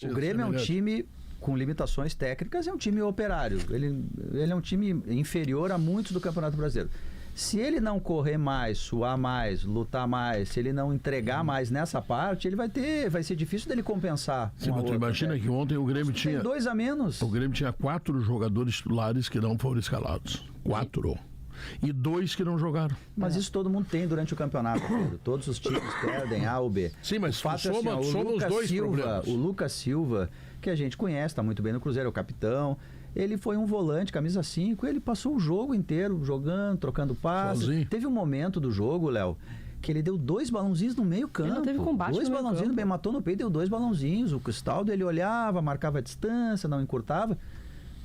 O Grêmio é um time com limitações técnicas, é um time operário. Ele é um time inferior a muitos do Campeonato Brasileiro. Se ele não correr mais, suar mais, lutar mais, se ele não entregar mais nessa parte, vai ser difícil dele compensar. Sim, mas tu imagina que ontem o Grêmio tinha 2 a menos. O Grêmio tinha 4 jogadores titulares que não foram escalados. 4. E 2 que não jogaram. Mas isso todo mundo tem durante o campeonato, Pedro. Todos os times perdem A ou B. Sim, mas soma os dois problemas. O Lucas Silva, que a gente conhece, está muito bem no Cruzeiro, é o capitão. Ele foi um volante, camisa 5, ele passou o jogo inteiro jogando, trocando passes. Sozinho. Teve um momento do jogo, Léo, que ele deu 2 balãozinhos no meio campo. Ele não teve combate 2 no meio balãozinhos, campo. bem matou no peito, deu 2 balãozinhos. O Cristaldo, ele olhava, marcava a distância, não encurtava.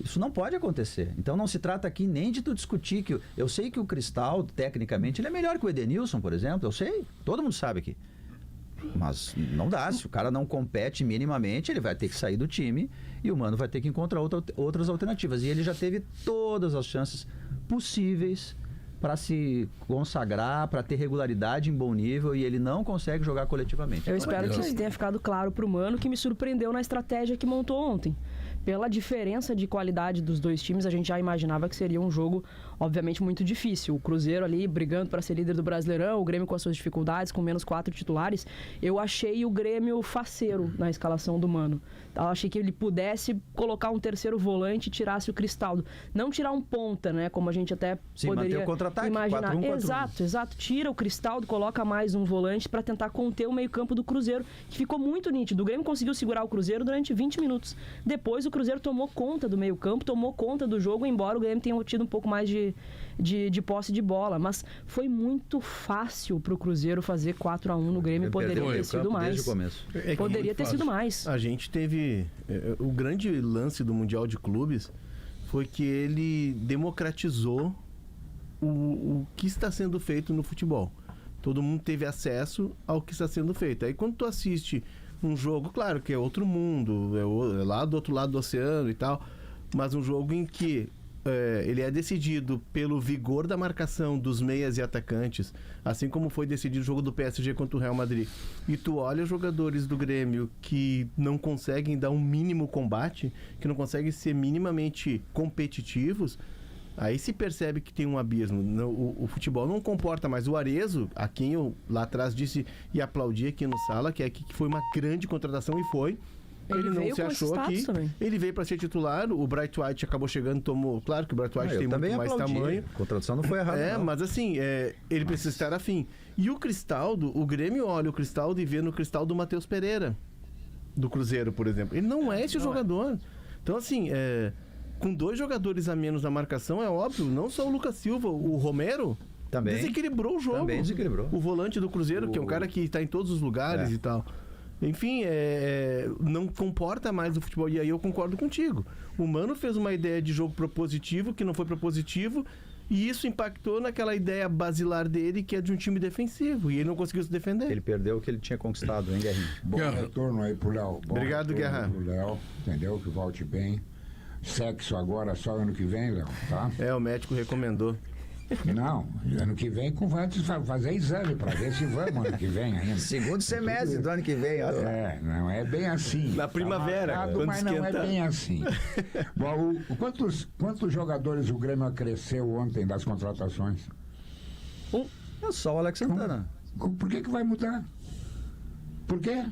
Isso não pode acontecer. Então não se trata aqui nem de tu discutir que... Eu sei que o Cristaldo, tecnicamente, ele é melhor que o Edenilson, por exemplo. Eu sei, todo mundo sabe aqui. Mas não dá, se o cara não compete minimamente, ele vai ter que sair do time e o Mano vai ter que encontrar outras alternativas. E ele já teve todas as chances possíveis para se consagrar, para ter regularidade em bom nível, e ele não consegue jogar coletivamente. Eu espero que isso tenha ficado claro pro Mano, que me surpreendeu na estratégia que montou ontem. Pela diferença de qualidade dos dois times, a gente já imaginava que seria um jogo, obviamente, muito difícil. O Cruzeiro ali brigando para ser líder do Brasileirão, o Grêmio com as suas dificuldades, com menos 4 titulares. Eu achei o Grêmio faceiro na escalação do Mano. Eu achei que ele pudesse colocar um terceiro volante e tirasse o Cristaldo. Não tirar um ponta, né? Como a gente até poderia manter o contra-ataque, imaginar. 4-1-4-1. Exato. Tira o Cristaldo, coloca mais um volante para tentar conter o meio-campo do Cruzeiro, que ficou muito nítido. O Grêmio conseguiu segurar o Cruzeiro durante 20 minutos. Depois o Cruzeiro tomou conta do meio-campo, tomou conta do jogo, embora o Grêmio tenha tido um pouco mais de posse de bola. Mas foi muito fácil pro Cruzeiro fazer 4-1 no Grêmio. Poderia ter sido mais. Desde o começo. Poderia ter sido mais. A gente teve... O grande lance do Mundial de Clubes foi que ele democratizou o que está sendo feito no futebol. Todo mundo teve acesso ao que está sendo feito. Aí quando tu assiste um jogo, claro que é outro mundo, é lá do outro lado do oceano e tal, mas um jogo em que ele é decidido pelo vigor da marcação dos meias e atacantes, assim como foi decidido o jogo do PSG contra o Real Madrid. E tu olha os jogadores do Grêmio que não conseguem dar um mínimo combate, que não conseguem ser minimamente competitivos, aí se percebe que tem um abismo. O futebol não comporta mais. O Arezzo, a quem eu lá atrás disse e aplaudi aqui no Sala, que foi uma grande contratação, e foi. Ele não se achou aqui. Também. Ele veio para ser titular. O Bright White acabou chegando, tomou. Claro que o Bright White tem muito mais tamanho. A contratação não foi errada. Mas assim, ele precisa estar afim. E o Cristaldo, o Grêmio olha o Cristaldo e vê no Cristaldo o Matheus Pereira, do Cruzeiro, por exemplo. Ele não é esse jogador. Então, assim, com 2 jogadores a menos na marcação, é óbvio, não só o Lucas Silva, o Romero também desequilibrou o jogo. Também desequilibrou. O volante do Cruzeiro, que é um cara que está em todos os lugares e tal. Enfim, não comporta mais o futebol. E aí eu concordo contigo. O Mano fez uma ideia de jogo propositivo, que não foi propositivo, e isso impactou naquela ideia basilar dele, que é de um time defensivo, e ele não conseguiu se defender. Ele perdeu o que ele tinha conquistado, hein, Guerrinho? Bom retorno aí pro Léo. Obrigado, Guerra. Pro Léo, entendeu? Que volte bem. Sexo agora só ano que vem, Léo, tá? O médico recomendou. Não, ano que vem antes fazer exame pra ver se vamos ano que vem ainda. Segundo semestre do ano que vem. Não é bem assim. Na primavera, marcado, mas não é bem assim. Bom, quantos jogadores o Grêmio acresceu ontem das contratações? É só o Alex Santana. Por que vai mudar? Por quê?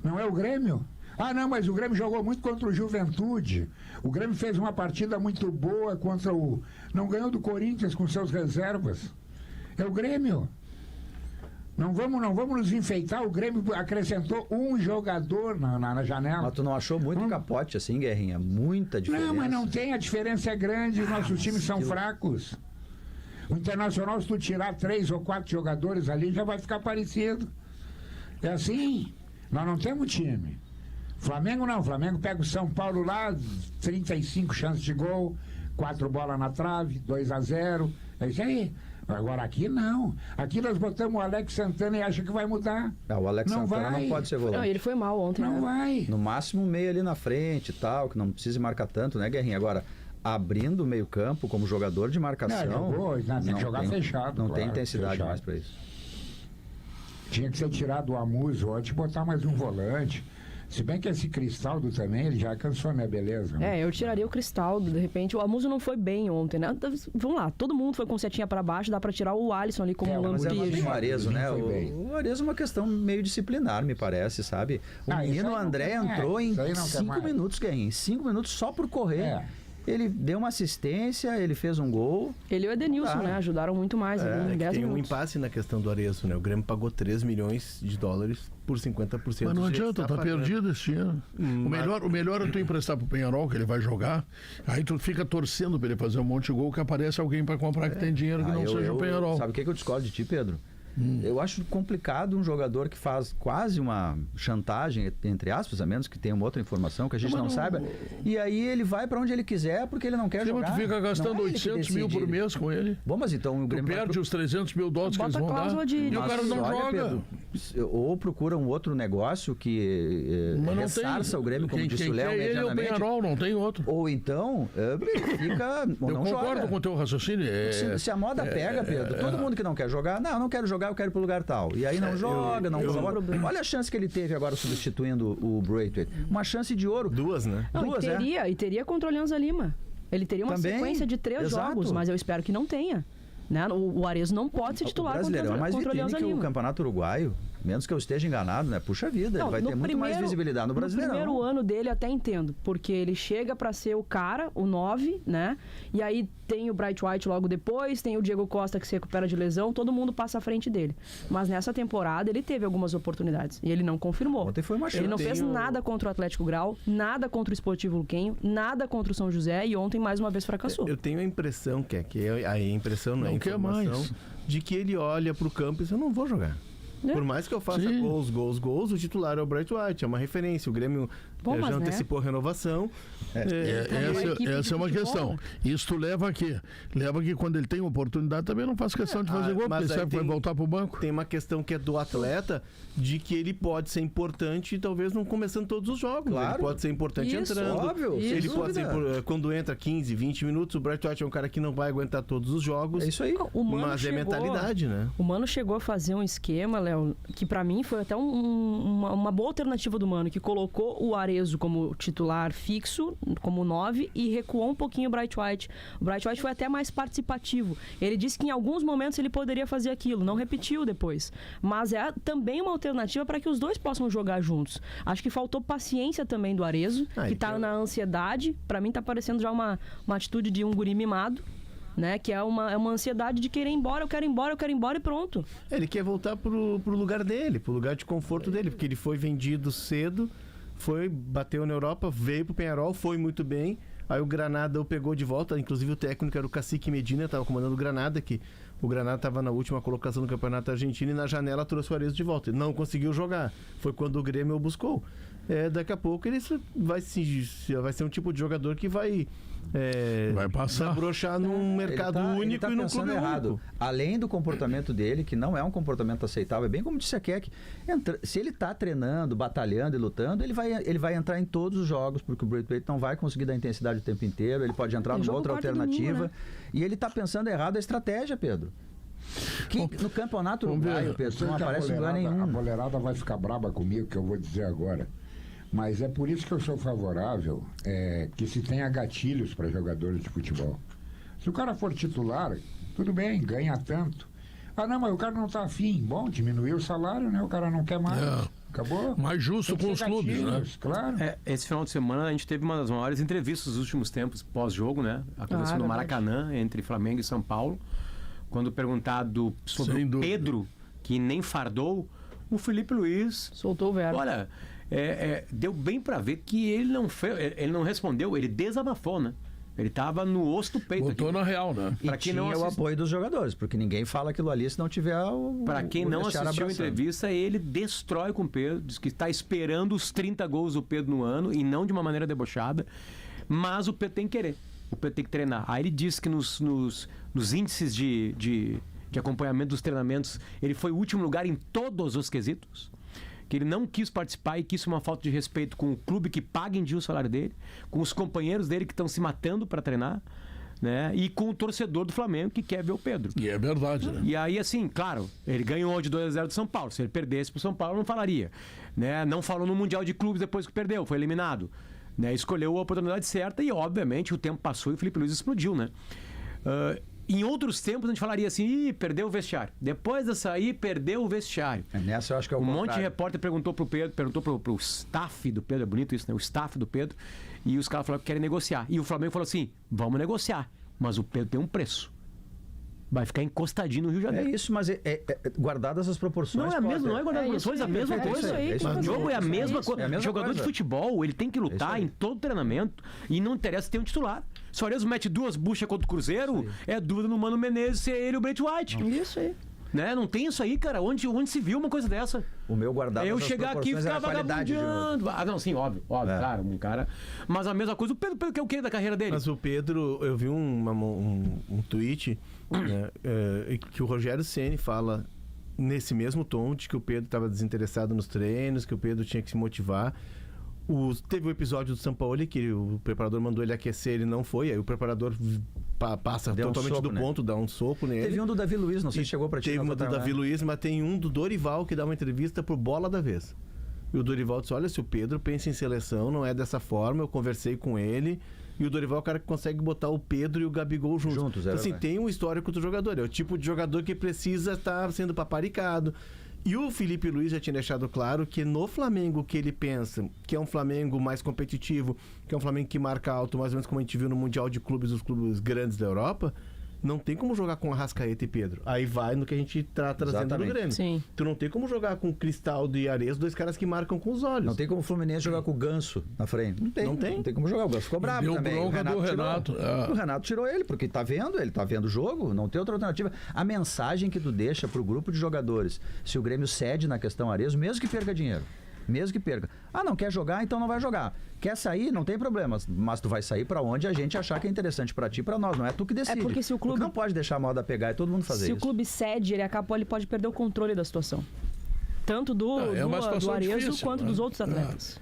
Não é o Grêmio? Ah, não, mas o Grêmio jogou muito contra o Juventude. O Grêmio fez uma partida muito boa contra o... Não ganhou do Corinthians com seus reservas. É o Grêmio. Não vamos nos enfeitar. O Grêmio acrescentou um jogador na janela. Mas tu não achou muito capote assim, Guerrinha? Muita diferença. Não, mas não tem. A diferença é grande. Os nossos times são fracos. O Internacional, se tu tirar 3 ou 4 jogadores ali, já vai ficar parecido. É assim. Nós não temos time. Flamengo não, Flamengo pega o São Paulo lá, 35 chances de gol, 4 bolas na trave, 2-0, é isso aí. Agora aqui não, aqui nós botamos o Alex Santana e acha que vai mudar. O Alex Santana não pode ser volante. Não, ele foi mal ontem. Não vai. No máximo meio ali na frente e tal, que não precisa marcar tanto, né, Guerrinha? Agora, abrindo o meio campo como jogador de marcação... Tem que jogar fechado. Não tem intensidade mais para isso. Tinha que ser tirado o Amuso antes e botar mais um volante. Se bem que esse Cristaldo também, ele já cansou, né? Beleza. Né? Eu tiraria o Cristaldo, de repente. O Amuso não foi bem ontem, né? Vamos lá, todo mundo foi com setinha pra baixo, dá pra tirar o Alisson ali como Mas é lampijo. o Arezo, né? Foi bem. O Arezo é uma questão meio disciplinar, me parece, sabe? O Ah, isso menino aí não André quer mais, entrou em isso aí não quer 5 mais. minutos, em 5 minutos só por correr. É. Ele deu uma assistência, ele fez um gol. Ele e o Edenilson, Ah. né? Ajudaram muito mais ali em 10 Tem um minutos. impasse na questão do Arezzo, né? O Grêmio pagou 3 milhões de dólares por 50%. Mas não do adianta, direito tá perdido esse ano. O melhor é tu emprestar pro Penharol, que ele vai jogar, aí tu fica torcendo pra ele fazer um monte de gol, que aparece alguém pra comprar que tem dinheiro que não seja o Penharol. Sabe o que eu discordo de ti, Pedro? Eu acho complicado um jogador que faz quase uma chantagem, entre aspas, a menos que tenha uma outra informação que a gente não saiba, e aí ele vai pra onde ele quiser porque ele não quer Sim, mas jogar. tu fica gastando Não é ele que 800 mil por decide. mês com ele. Bom, mas então o Tu Grêmio vai perde os 300 mil dólares que eles Bota vão cláusula dar. de- E o Mas cara não olha, joga. Pedro, ou procura um outro negócio que Mas não ressarça tem. o Grêmio, como disse quem o Léo, quer ele é o medianamente. Penharol, não tem outro. Ou então, fica. Ou Eu não concordo joga. com o teu raciocínio. Se a moda pega, Pedro, todo mundo que não quer jogar, não quero jogar, eu quero ir pro lugar tal. E aí não joga, não joga. Olha a chance que ele teve agora substituindo o Braithwaite. Uma chance de ouro. Duas, né? Não, Duas, e teria contra o Alianza Lima. Ele teria uma Também, sequência de 3 exato. jogos, mas eu espero que não tenha. Né? O Arezzo não pode ser O titular Brasileirão é mais contra o vitrine Alianza que o Lima. Campeonato Uruguaio. Menos que eu esteja enganado, né? Puxa vida, Não, ele vai no ter muito mais visibilidade no Brasileirão. No primeiro ano dele até entendo, porque ele chega pra ser o cara, o 9, né? E aí tem o Bright White logo depois, tem o Diego Costa que se recupera de lesão, todo mundo passa à frente dele. Mas nessa temporada ele teve algumas oportunidades e ele não confirmou. Ontem foi uma chance. Ele não fez nada contra o Atlético Grau, nada contra o Esportivo Luquenho, nada contra o São José e ontem mais uma vez fracassou. Eu tenho a impressão, a impressão não é Não quer informação, mais. de que ele olha pro campo e diz, eu não vou jogar. É. Por mais que eu faça Sim. gols, o titular é o Bright White, é uma referência. O Grêmio Bom, mas, já né? antecipou a renovação. Essa é uma futebol. questão. Isso tu leva a quê? Leva que quando ele tem oportunidade também não faz questão de fazer gol, mas porque aí sabe que vai voltar pro banco. Tem uma questão que é do atleta, de que ele pode ser importante, talvez não começando todos os jogos. Claro. Ele pode ser importante Isso, entrando. óbvio, Ele sem pode ser, dúvida. quando entra 15, 20 minutos, o Bright White é um cara que não vai aguentar todos os jogos. É isso aí. O Mano Mas é chegou- mentalidade, né? O Mano chegou a fazer um esquema, Léo, que pra mim foi até uma boa alternativa do Mano, que colocou o Arezzo como titular fixo, como 9, e recuou um pouquinho o Bright White. O Bright White foi até mais participativo. Ele disse que em alguns momentos ele poderia fazer aquilo, não repetiu depois. Mas é também uma alternativa para que os dois possam jogar juntos. Acho que faltou paciência também do Arezzo, que tá na ansiedade. Pra mim tá parecendo já uma atitude de um guri mimado. Né? Que é uma ansiedade de querer ir embora, eu quero ir embora e pronto. Ele quer voltar pro lugar dele, pro lugar de conforto dele, porque ele foi vendido cedo, bateu na Europa, veio pro Penharol, foi muito bem. Aí o Granada o pegou de volta, inclusive o técnico era o Cacique Medina, estava comandando o Granada, que o Granada estava na última colocação do Campeonato Argentino e na janela trouxe o Arezzo de volta. Ele não conseguiu jogar, foi quando o Grêmio o buscou. Daqui a pouco ele vai ser um tipo de jogador que vai passar. Broxar num mercado único ele tá e num pensando clube errado. único. Além do comportamento dele, que não é um comportamento aceitável, é bem como disse a Keck, se ele tá treinando, batalhando e lutando, ele vai entrar em todos os jogos, porque o Braithwaite não vai conseguir dar intensidade o tempo inteiro, ele pode entrar Tem numa jogo outra quarta e alternativa. domingo, né? E ele tá pensando errado a estratégia, Pedro. Que no campeonato vamos ver. uruguaio, Pedro, Sei não que aparece em lugar a nenhum. boleirada vai ficar braba comigo, que eu vou dizer agora. Mas é por isso que eu sou favorável que se tenha gatilhos para jogadores de futebol. Se o cara for titular, tudo bem, ganha tanto. Ah, não, mas o cara não está afim. Bom, diminuiu o salário, né? O cara não quer mais. É. Acabou? Mais justo Tem que com ser os clubes, né? gatilhos, Claro. Esse final de semana a gente teve uma das maiores entrevistas dos últimos tempos, pós-jogo, né? Aconteceu no verdade. Maracanã, entre Flamengo e São Paulo. Quando perguntado sobre Sem o dúvida. Pedro, que nem fardou, o Felipe Luiz, Soltou o verbo. olha, deu bem pra ver que ele não respondeu, ele desabafou, né? Ele tava no osso do peito. Botou aqui. na real, né? E Pra quem tinha não o assist- apoio dos jogadores, porque ninguém fala aquilo ali se não tiver o Pra quem o não vestiário assistiu a abraçando. entrevista, ele destrói com o Pedro, diz que está esperando os 30 gols do Pedro no ano e não de uma maneira debochada, mas o Pedro tem que querer, o Pedro tem que treinar. Aí ele diz que nos índices de acompanhamento dos treinamentos, ele foi o último lugar em todos os quesitos, que ele não quis participar e que isso é uma falta de respeito com o clube que paga em dia o salário dele, com os companheiros dele que estão se matando para treinar. né? E com o torcedor do Flamengo que quer ver o Pedro. E é verdade, né? E aí, assim, claro, ele ganhou de 2-0 do São Paulo. Se ele perdesse pro São Paulo, não falaria. Né? Não falou no Mundial de Clubes depois que perdeu, foi eliminado. Né? Escolheu a oportunidade certa e, obviamente, o tempo passou e o Felipe Luiz explodiu, né? Em outros tempos, a gente falaria assim, perdeu o vestiário. Depois dessa aí, perdeu o vestiário. Nessa eu acho que é o Um contrário. monte de repórter perguntou pro Pedro, perguntou pro staff do Pedro, é bonito isso, né? O staff do Pedro. E os caras falaram que querem negociar. E o Flamengo falou assim, vamos negociar. Mas o Pedro tem um preço. Vai ficar encostadinho no Rio de É Janeiro. isso, mas guardadas as proporções. Não é a mesma, não é guardar proporções, a mesma coisa. O jogo é a mesma coisa. É a mesma Jogador coisa. de futebol, ele tem que lutar em todo treinamento e não interessa se tem um titular. Se o Arezzo mete 2 buchas contra o Cruzeiro, é dúvida no Mano Menezes ser ele e o Brent White. Isso aí. Né? Não tem isso aí, cara. Onde se viu uma coisa dessa? O meu guardado Eu chegar aqui e ficar vagabundeando. Ah, não, sim, óbvio, claro, um cara. Mas a mesma coisa, o Pedro que é o que da carreira dele? Mas o Pedro, eu vi um tweet, né, que o Rogério Ceni fala nesse mesmo tom de que o Pedro estava desinteressado nos treinos, que o Pedro tinha que se motivar. Teve o episódio do Sampaoli que o preparador mandou ele aquecer, ele não foi, aí o preparador passa Deu um totalmente soco, do né? ponto, dá um soco nele. Teve um do Davi Luiz, não sei E se chegou pra ti. Teve uma do Davi Luiz, mas tem um do Dorival que dá uma entrevista pro Bola da Vez. E o Dorival disse, olha, se o Pedro pensa em seleção, não é dessa forma, eu conversei com ele. E o Dorival é o cara que consegue botar o Pedro e o Gabigol juntos. É Então, assim, verdade. tem um histórico do jogador. É o tipo de jogador que precisa estar sendo paparicado. E o Felipe Luiz já tinha deixado claro que no Flamengo que ele pensa, que é um Flamengo mais competitivo, que é um Flamengo que marca alto, mais ou menos como a gente viu no Mundial de Clubes, os clubes grandes da Europa, não tem como jogar com Arrascaeta e Pedro. Aí vai no que a gente tá trazendo do Exatamente. Grêmio. Sim. Tu não tem como jogar com Cristaldo e Arezzo, 2 caras que marcam com os olhos. Não tem como o Fluminense jogar com o Ganso na frente. Não tem. Não tem. Não tem como jogar. O Ganso ficou bravo Deu também. bronca do Renato. O Renato tirou ele, porque ele tá vendo o jogo, não tem outra alternativa. A mensagem que tu deixa pro grupo de jogadores, se o Grêmio cede na questão Arezzo, mesmo que perca dinheiro. Mesmo que perca. Ah, não quer jogar, então não vai jogar. Quer sair, não tem problema. Mas tu vai sair pra onde a gente achar que é interessante pra ti e pra nós. Não é tu que decide. É porque se o clube- Porque não pode deixar a moda pegar e todo mundo fazer Se isso. o clube cede, ele pode perder o controle da situação. Tanto do É uma situação Arezzo difícil, quanto né? dos outros atletas.